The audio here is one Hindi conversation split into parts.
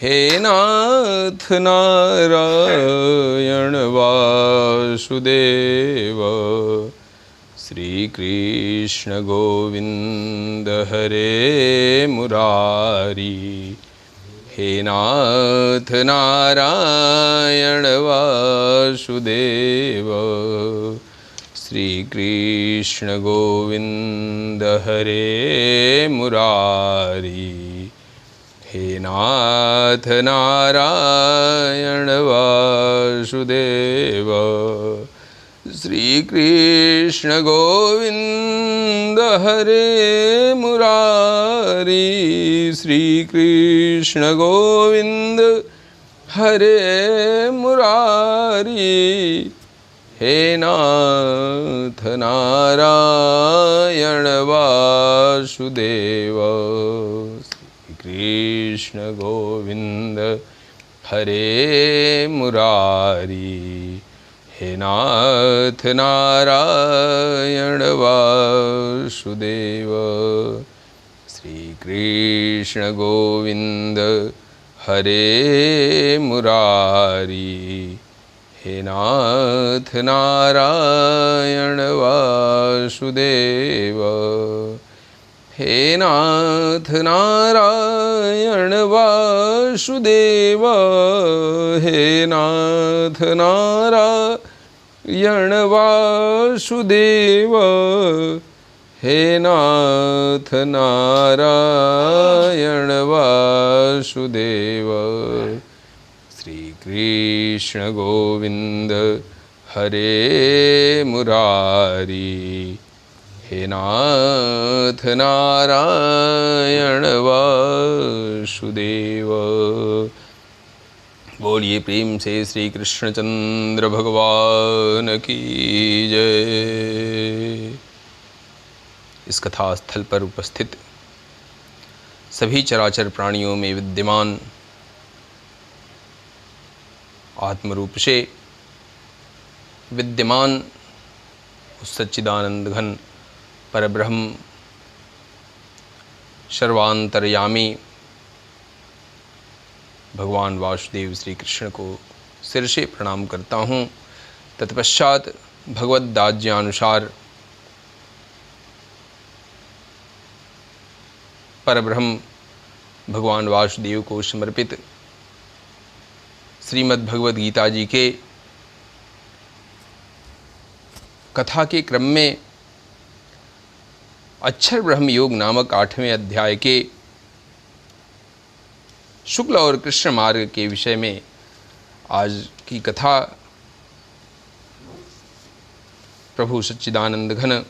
हे नाथ नारायण वासुदेव, श्री कृष्ण गोविंद हरे मुरारी। हे नाथ नारायण वासुदेव, श्री कृष्ण गोविंद हरे मुरारी। हे नाथ नारायण वासुदेव, श्री कृष्ण गोविंद हरे मुरारी। श्री कृष्ण गोविंद हरे मुरारी। हे नाथ नारायण वासुदेव, कृष्ण गोविंद हरे मुरारी। हे नाथ नारायण वासुदेव, श्री कृष्ण गोविंद हरे मुरारी। हे नाथ नारायण वासुदेव, हे नाथ नारायण वासुदेव, हे नाथ नारायण वासुदेव, हे नाथ नारायण वासुदेव। श्री कृष्ण गोविंद हरे मुरारी। हे नाथ नारायण वासुदेव। बोलिए प्रेम से श्री कृष्णचंद्र भगवान की जय। इस कथा स्थल पर उपस्थित सभी चराचर प्राणियों में विद्यमान आत्मरूप से विद्यमान उस सच्चिदानंद घन परब्रह्म सर्वांतर्यामी भगवान वासुदेव श्री कृष्ण को सिर से प्रणाम करता हूँ। तत्पश्चात भगवद दाज्यानुसार परब्रह्म भगवान वासुदेव को समर्पित श्रीमद् भगवद गीता जी के कथा के क्रम में अक्षर ब्रह्म योग नामक 8वें अध्याय के शुक्ल और कृष्ण मार्ग के विषय में आज की कथा प्रभु सच्चिदानंद घन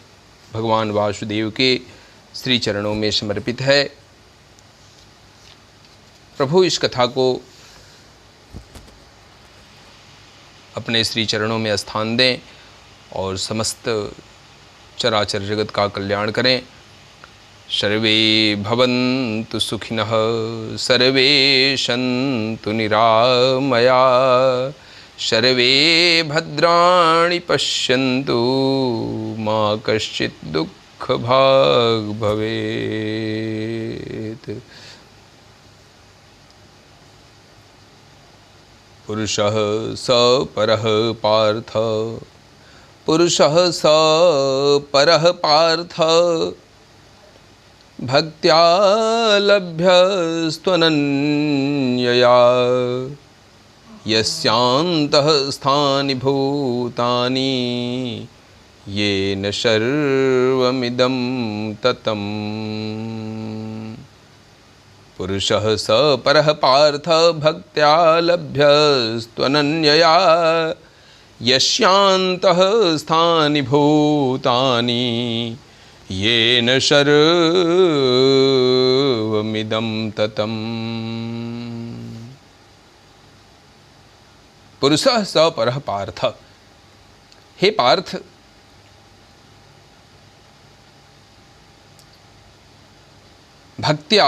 भगवान वासुदेव के श्री चरणों में समर्पित है। प्रभु इस कथा को अपने श्री चरणों में स्थान दें और समस्त चराचर जगत का कल्याण करें। सर्वे भवन्तु सुखिनः, सर्वे सन्तु निरामया, सर्वे भद्राणि पश्यन्तु, मा कश्चित् दुःखभाग् भवेत्। पुरुषः स परः पार्थ, पुरुषः स परः पार्थ, भक्त्या लभ्यस्त्वनन्यया, यस्यान्तः स्थानि भूतानि, येन सर्वमिदं ततम्। पुरुषः स परः पार्थ, भक्त्या लभ्यस्त्वनन्यया, यस्यान्तः स्थानि भूतानि, येन सर्वमिदं ततम्। पुरुषः स परः पार्थ। हे पार्थ, भक्त्या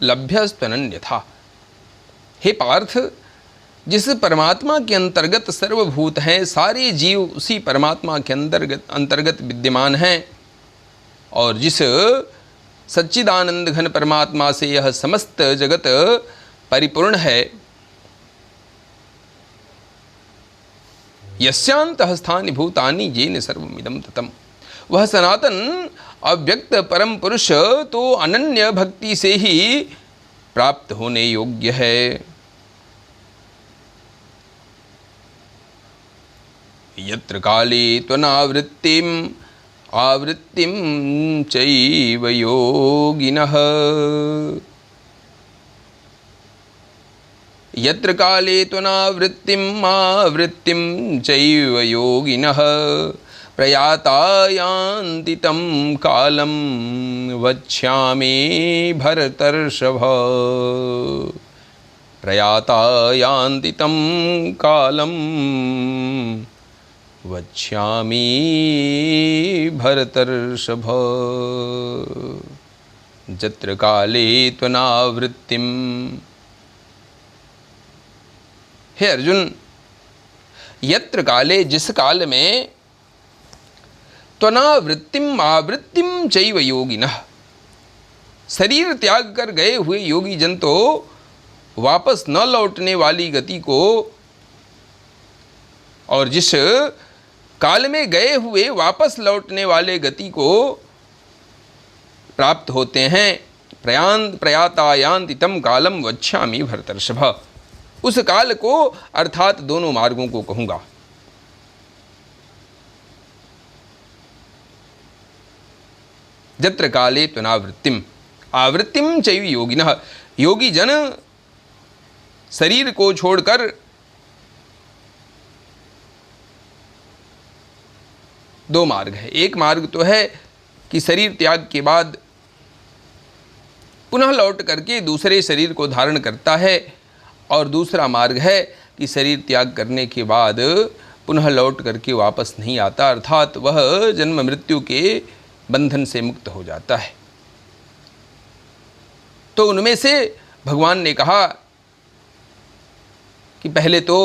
लभ्यस्त्वनन्यथा। हे पार्थ, जिस परमात्मा के अंतर्गत सर्वभूत हैं, सारे जीव उसी परमात्मा के अंतर्गत विद्यमान हैं, और जिस सच्चिदानंद घन परमात्मा से यह समस्त जगत परिपूर्ण है। यस्यांतः स्थानि भूतानि येन सर्वमिदं ततम्। वह सनातन अव्यक्त परम पुरुष तो अनन्य भक्ति से ही प्राप्त होने योग्य है। यत्र काले त्वनावृत्तिम आवृत्तिम चैव योगिनः। यत्र काले त्वनावृत्तिम आवृत्तिम चैव योगिनः प्रयाता यान्ति तं कालं वक्ष्यामि भरतर्षभ। प्रयाता यान्ति तं कालं वक्ष्यामि भरतर्षभ। जत्र काले त्वनावृत्तिम। हे अर्जुन, यत्र काले जिस काल में त्वनावृत्तिम आवृत्तिम चैव योगिनः शरीर त्याग कर गए हुए योगी जन तो वापस न लौटने वाली गति को, और जिस काल में गए हुए वापस लौटने वाले गति को प्राप्त होते हैं, प्रयाता यान्ति तं कालं वक्ष्यामि भरतर्षभ। उस काल को अर्थात दोनों मार्गों को कहूंगा। जत्र काले त्वनावृत्तिम आवृत्तिम चैव योगिनः। योगी जन शरीर को छोड़कर दो मार्ग है। एक मार्ग तो है कि शरीर त्याग के बाद पुनः लौट करके दूसरे शरीर को धारण करता है, और दूसरा मार्ग है कि शरीर त्याग करने के बाद पुनः लौट करके वापस नहीं आता, अर्थात वह जन्म मृत्यु के बंधन से मुक्त हो जाता है। तो उनमें से भगवान ने कहा कि पहले तो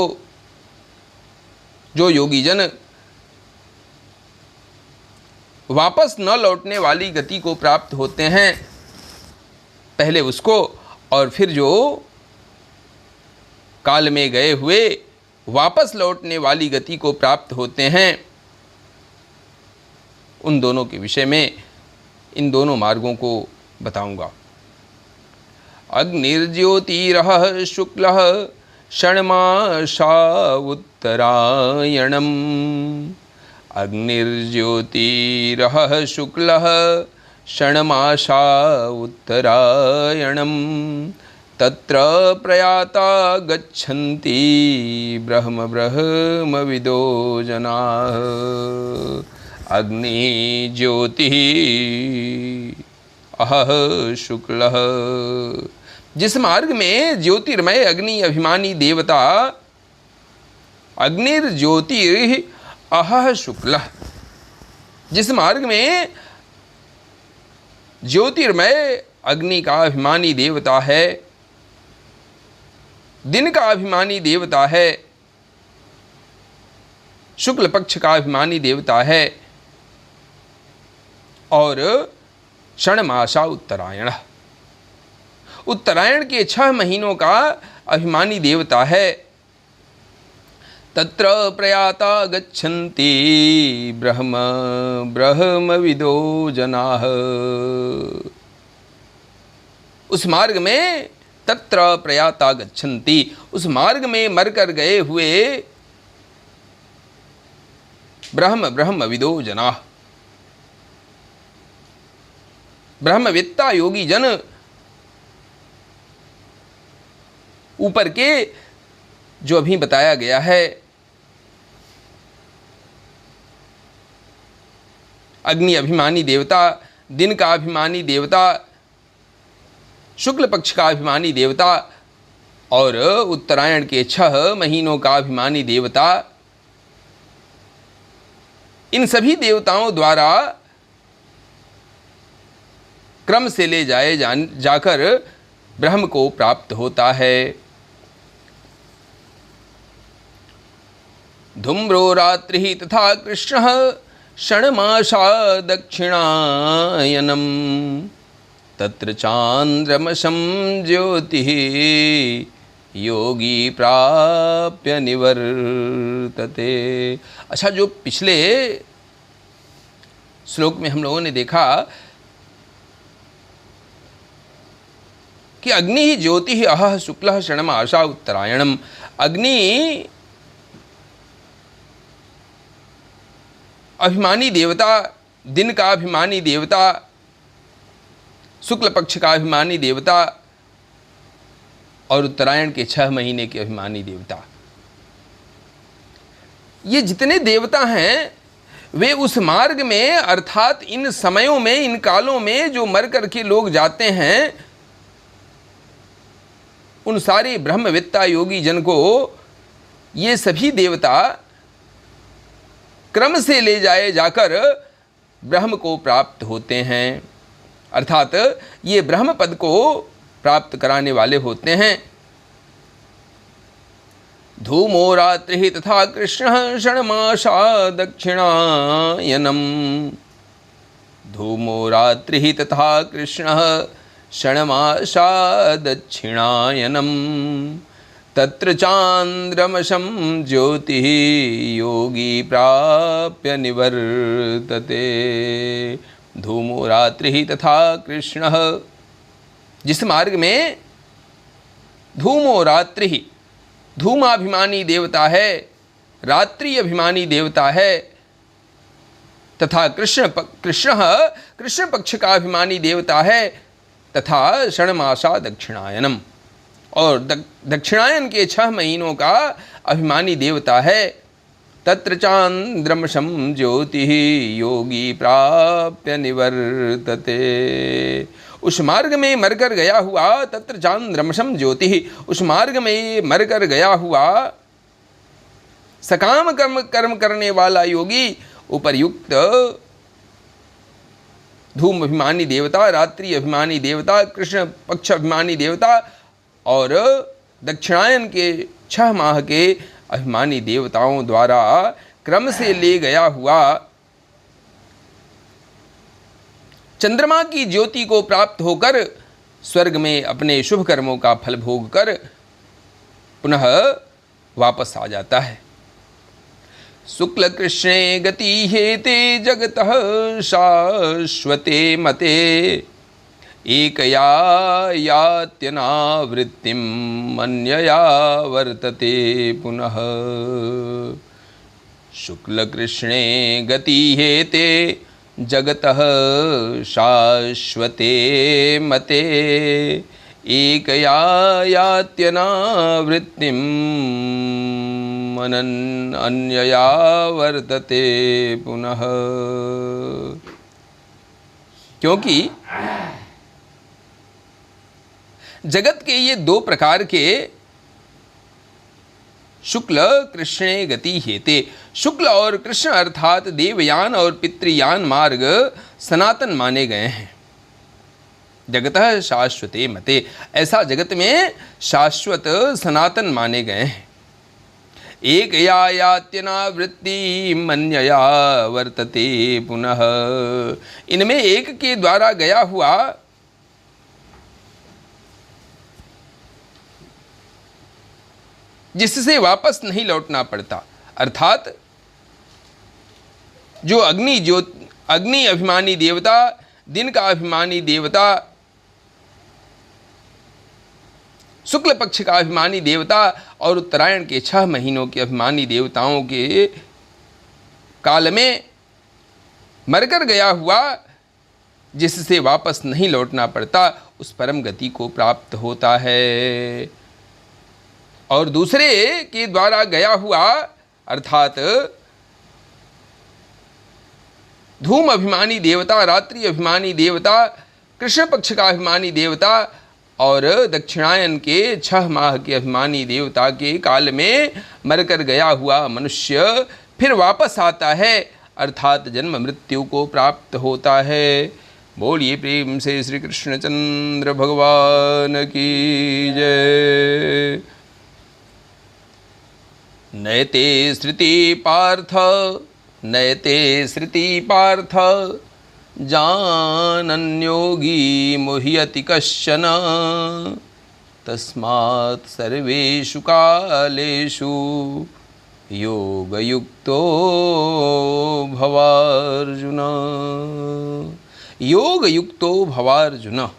जो योगी जन वापस न लौटने वाली गति को प्राप्त होते हैं, पहले उसको, और फिर जो काल में गए हुए वापस लौटने वाली गति को प्राप्त होते हैं, उन दोनों के विषय में इन दोनों मार्गों को बताऊंगा। अग्निर्ज्योतिरः शुक्लः षण्मासा उत्तरायणम्। अग्निर्ज्योतिरः शुक्लः षण्मासा उत्तरायणम्। तत्र प्रयाता गच्छन्ति ब्रह्म ब्रह्मविदो जनाः। अग्नि ज्योति अहः शुक्लः। जिस मार्ग में ज्योतिर्मय अग्नि अभिमानी देवता, अग्निर्ज्योतिर अहः शुक्लः, जिस मार्ग में ज्योतिर्मय अग्नि का अभिमानी देवता है, दिन का अभिमानी देवता है, शुक्ल पक्ष का अभिमानी देवता है, और षण्मासा उत्तरायण, उत्तरायण के 6 महीनों का अभिमानी देवता है। तत्र प्रयाता गच्छन्ति ब्रह्म ब्रह्मविदो जनाः। उस मार्ग में तत्र प्रयाता गच्छन्ति, उस मार्ग में मरकर गए हुए ब्रह्म ब्रह्मविदो जनाः, ब्रह्मवेत्ता योगी जन ऊपर के जो अभी बताया गया है, अग्नि अभिमानी देवता, दिन का अभिमानी देवता, शुक्ल पक्ष का अभिमानी देवता और उत्तरायण के 6 महीनों का अभिमानी देवता, इन सभी देवताओं द्वारा क्रम से ले जाकर ब्रह्म को प्राप्त होता है। धूम्रो रात्रि तथा कृष्ण षण्मासा दक्षिणायनम। तत्र चांद्रमशं ज्योतिः योगी प्राप्य निवर्तते। अच्छा, जो पिछले श्लोक में हम लोगों ने देखा कि अग्नि ही ज्योति ही अहः शुक्लः क्षणम आशा उत्तरायणम। अग्नि अभिमानी देवता, दिन का अभिमानी देवता, शुक्ल पक्ष का अभिमानी देवता और उत्तरायण के 6 महीने के अभिमानी देवता। ये जितने देवता हैं वे उस मार्ग में, अर्थात इन समयों में, इन कालों में जो मर करके लोग जाते हैं, उन सारे ब्रह्मवेत्ता योगी जन को ये सभी देवता क्रम से ले जाए जाकर ब्रह्म को प्राप्त होते हैं, अर्थात ये ब्रह्म पद को प्राप्त कराने वाले होते हैं। धूमो रात्रि तथा कृष्ण षण्मासा दक्षिणायनम। धूमो रात्रि तथा कृष्ण षण्मासा दक्षिणायनम। तत्र चांद्रमशं ज्योतिः योगी प्राप्य निवर्तते। धूमो रात्रि तथा कृष्ण, जिस मार्ग में धूमो रात्रि, धूमाभिमानी देवता है, रात्रि अभिमानी देवता है, तथा कृष्ण पक्ष का अभिमानी देवता है, तथा षण्मासा दक्षिणायनम, और दक्षिणायन के 6 महीनों का अभिमानी देवता है। तत्र चांद्रमशं ज्योतिः योगी प्राप्य निवर्तते। उस मार्ग में मरकर गया हुआ, तत्र चांद्रमशं ज्योतिः, उस मार्ग में मरकर गया हुआ सकाम कर्म करने वाला योगी उपर्युक्त धूम अभिमानी देवता, रात्रि अभिमानी देवता, कृष्ण पक्ष अभिमानी देवता और दक्षिणायन के 6 माह के अभिमानी देवताओं द्वारा क्रम से ले गया हुआ चंद्रमा की ज्योति को प्राप्त होकर स्वर्ग में अपने शुभ कर्मों का फल भोग कर पुनः वापस आ जाता है। शुक्ल कृष्णे गति हेते जगतः शाश्वते मते एकया यात्यनावृत्तिम् अन्यया वर्तते पुनः। शुक्ल कृष्णे गति हेते जगतः शाश्वते मते एकया यात्यनावृत्तिम् अन्यया वर्तते पुनः। क्योंकि जगत के ये 2 प्रकार के शुक्ल कृष्णे गति हेते, शुक्ल और कृष्ण अर्थात देवयान और पितृयान मार्ग सनातन माने गए हैं। जगतः शाश्वते मते, ऐसा जगत में शाश्वत सनातन माने गए हैं। एक यात्यनावृत्ति मन्यया वर्तते पुनः, इनमें एक के द्वारा गया हुआ जिससे वापस नहीं लौटना पड़ता, अर्थात जो अग्नि अभिमानी देवता, दिन का अभिमानी देवता, शुक्ल पक्ष का अभिमानी देवता और उत्तरायण के 6 महीनों के अभिमानी देवताओं के काल में मरकर गया हुआ जिससे वापस नहीं लौटना पड़ता, उस परम गति को प्राप्त होता है। और दूसरे के द्वारा गया हुआ अर्थात धूम अभिमानी देवता, रात्रि अभिमानी देवता, कृष्ण पक्ष का अभिमानी देवता और दक्षिणायन के 6 माह के अभिमानी देवता के काल में मरकर गया हुआ मनुष्य फिर वापस आता है, अर्थात जन्म मृत्यु को प्राप्त होता है। बोलिए प्रेम से श्री कृष्णचंद्र भगवान की जय। नयते श्रुति पार्थ, नयते श्रुति पार्थ, जानन्योगी मुह्यति कश्चन तस्मात् सर्वेषु कालेषु योगयुक्तो भवार्जुन। योगयुक्तो भवार्जुन।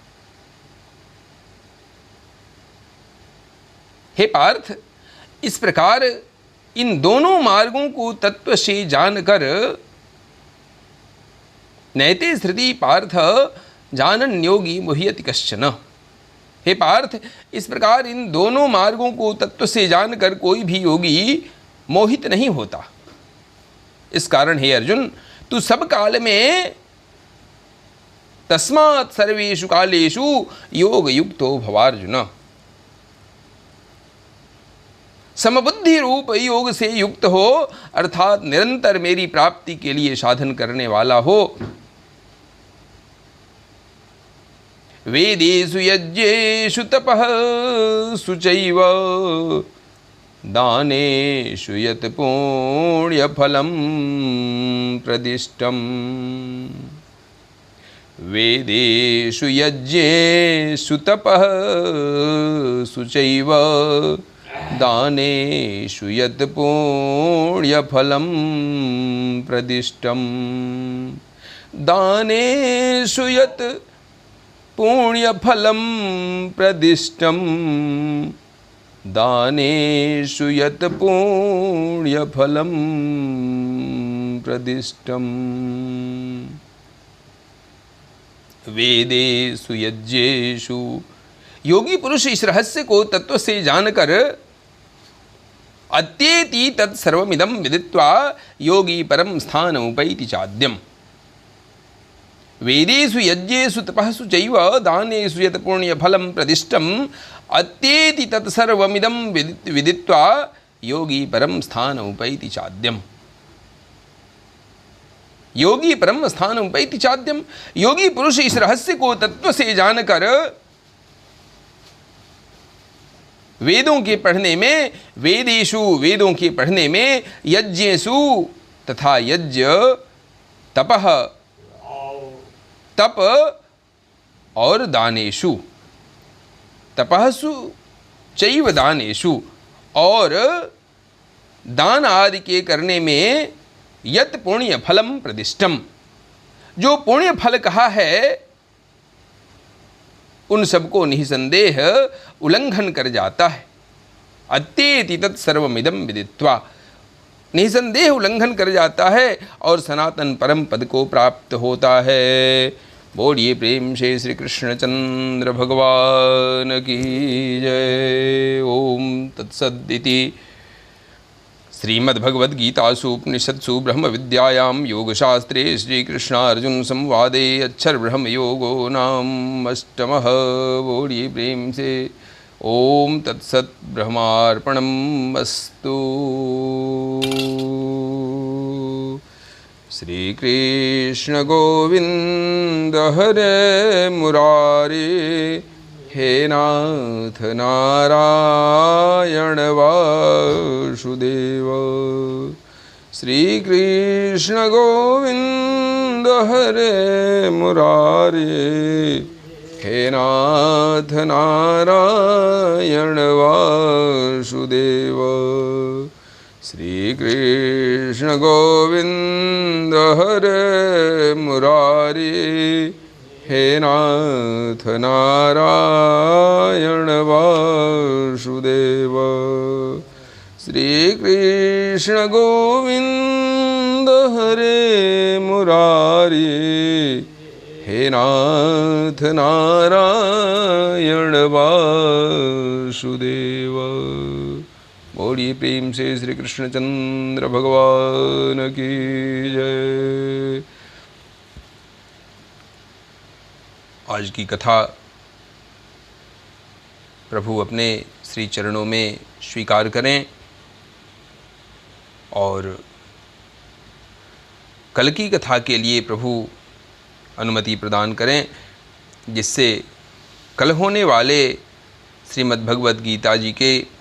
हे पार्थ, इस प्रकार इन दोनों मार्गों को तत्व से जानकर, नैते श्रुति पार्थ जानन योगी मुह्यति कश्चन। हे पार्थ, इस प्रकार इन दोनों मार्गों को तत्व से जानकर कोई भी योगी मोहित नहीं होता। इस कारण हे अर्जुन, तू सब काल में तस्मात् सर्वेषु कालेषु योग युक्तो भवार्जुन, समबुद्धि रूप योग से युक्त हो, अर्थात निरंतर मेरी प्राप्ति के लिए साधन करने वाला हो। वेदेषु यज्ञेषु तपः शुचैव दानेषु यत् पुण्यफलं प्रदिष्टम्। वेदेषु यज्ञेषु तपः शुचैव दानेषु यत् पुण्यफलं प्रदिष्टम्। दानेषु यत् पुण्यफलं प्रदिष्टम्। दानेषु यत् पुण्यफलं प्रदिष्टम्। वेदेषु यज्ञेषु, योगी पुरुष इस रहस्य को तत्व से जानकर अत्येति तत्सर्वमिदं विदित्वा योगी परम स्थान उपैति चाद्यम्। वेदेषु यज्ञेषु तपःसु चैव दानेषु यत् पुण्यफलं प्रदिष्टम् अत्येति तत्सर्वमिदं विदित्वा योगी परम स्थान उपैति चाद्यम्। योगी परम स्थान उपैति चाद्यम्। योगी पुरुष इस रहस्य को तत्व से जानकर वेदों के पढ़ने में, वेदेषु वेदों के पढ़ने में, यज्ञेषु तथा यज्ञ, तपः तप और दानेषु, तपःसु चैव दानेषु, और दान आदि के करने में यत् पुण्य फलम प्रदिष्टम, जो पुण्य फल कहा है उन सबको निसंदेह उल्लंघन कर जाता है। अत्येति तत्सर्वमिदं विदित्वा, निसंदेह उल्लंघन कर जाता है और सनातन परम पद को प्राप्त होता है। बोलिए प्रेम से श्री कृष्णचंद्र भगवान की जय। ओम तत्सदिति श्रीमद्भगवद्गीतासु उपनिषत्सु ब्रह्म विद्यायां योगशास्त्रे श्रीकृष्णार्जुन संवादे अक्षर ब्रह्म योगो नाम अष्टमः। बोलिए प्रेम से ओम तत्सत् ब्रह्मार्पणम् अस्तु। श्री कृष्ण गोविंद हरे मुरारे, हे नाथ नारायण वासुदेव। श्री कृष्ण गोविंद हरे मुरारे, हे नाथ नारायण वासुदेव। श्री कृष्ण गोविंद हरे मुरारे, हे नाथ नारायण वासुदेव। श्री कृष्ण गोविंद हरे मुरारे, हे नाथ नारायण वासुदेव। बोलिए प्रेम से श्री कृष्णचंद्र भगवान की जय। आज की कथा प्रभु अपने श्री चरणों में स्वीकार करें और कल की कथा के लिए प्रभु अनुमति प्रदान करें, जिससे कल होने वाले श्रीमद्भगवद गीता जी के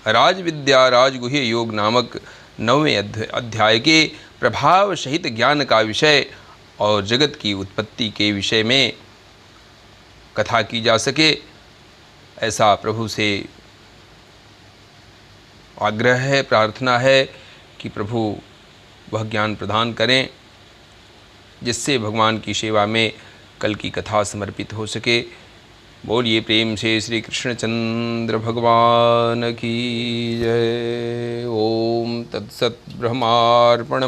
राजविद्या राजगुह्य योग नामक 9वें अध्याय के प्रभाव सहित ज्ञान का विषय और जगत की उत्पत्ति के विषय में कथा की जा सके, ऐसा प्रभु से आग्रह है, प्रार्थना है कि प्रभु वह ज्ञान प्रदान करें जिससे भगवान की सेवा में कल की कथा समर्पित हो सके। बोलिए प्रेम से श्री कृष्णचंद्र भगवान की जय। ओम तत्सत ब्रह्मार्पणमस्तु।